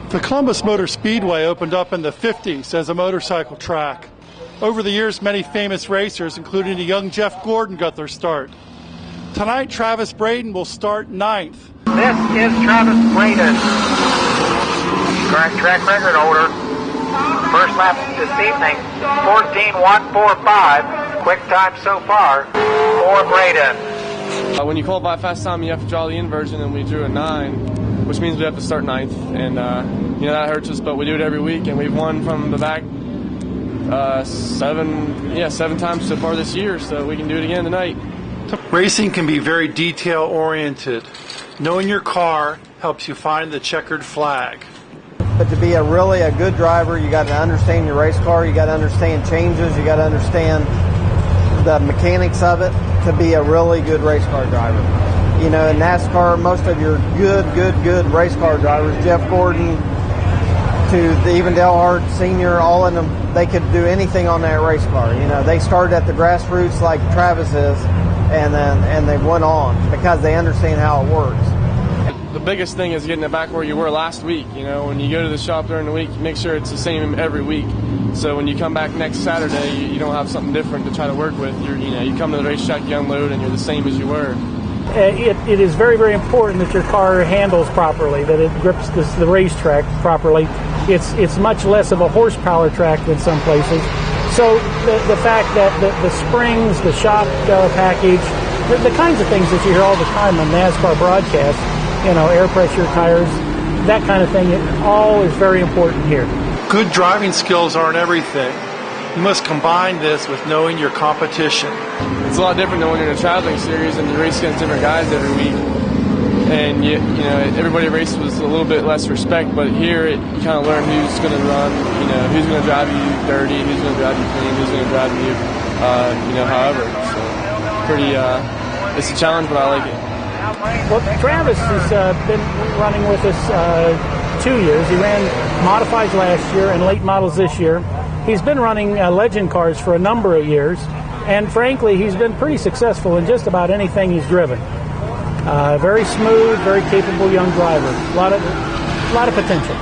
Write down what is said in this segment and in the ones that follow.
The Columbus Motor Speedway opened up in the 50s as a motorcycle track. Over the years, many famous racers, including the young Jeff Gordon, got their start. Tonight, Travis Braden will start 9th. This is Travis Braden, current track record holder. First lap this evening, 14.145. Quick time so far for Braden. When you qualify fast time, you have to draw the inversion, and we drew a 9, which means we have to start 9th. And that hurts us, but we do it every week, and we've won from the back 7 times so far this year, so we can do it again tonight. Racing can be very detail-oriented. Knowing your car helps you find the checkered flag. But to be a good driver, you got to understand your race car, you got to understand changes, you got to understand the mechanics of it to be a really good race car driver. You know, in NASCAR, most of your good race car drivers, Jeff Gordon to even Dale Hart Sr., all of them, they could do anything on that race car. You know, they started at the grassroots like Travis is, and they went on because they understand how it works. The biggest thing is getting it back where you were last week. You know, when you go to the shop during the week, make sure it's the same every week. So when you come back next Saturday, you don't have something different to try to work with. You come to the racetrack, you unload, and you're the same as you were. It is very important that your car handles properly, that it grips the racetrack properly. It's much less of a horsepower track than some places. So the fact that the springs, the shock package, the kinds of things that you hear all the time on NASCAR broadcasts, air pressure, tires, that kind of thing, it all is very important here. Good driving skills aren't everything. You must combine this with knowing your competition. It's a lot different than when you're in a traveling series and you race against different guys every week. And everybody races with a little bit less respect, but here you kind of learn who's going to run, who's going to drive you dirty, who's going to drive you clean, who's going to drive you, however. So it's a challenge, but I like it. Well, Travis has been running with us 2 years. He ran modifieds last year and late models this year. He's been running legend cars for a number of years, and frankly, he's been pretty successful in just about anything he's driven. Very smooth, very capable young driver. A lot of potential.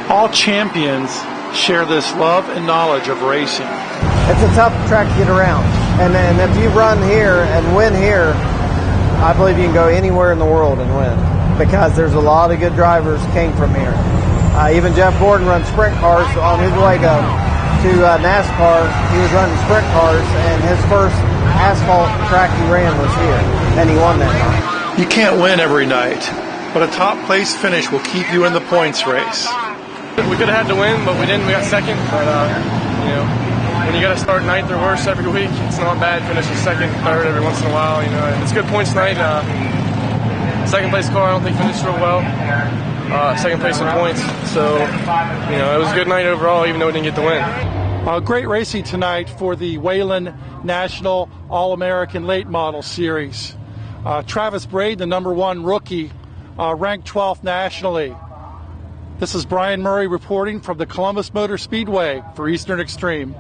All champions share this love and knowledge of racing. It's a tough track to get around, and if you run here and win here, I believe you can go anywhere in the world and win, because there's a lot of good drivers came from here. Even Jeff Gordon runs sprint cars on his way to NASCAR. He was running sprint cars, and his first asphalt track he ran was here, and he won that night. You can't win every night, but a top place finish will keep you in the points race. We could have had to win, but we didn't. We got second. But when you got to start 9th or worse every week, it's not bad finishing second, third every once in a while. It's good points tonight. Second place car, I don't think finished real well. Second place in points, so it was a good night overall, even though we didn't get the win. Great racing tonight for the Whelen National All-American Late Model Series. Travis Braden, the #1 rookie, ranked 12th nationally. This is Brian Murray reporting from the Columbus Motor Speedway for Eastern Extreme.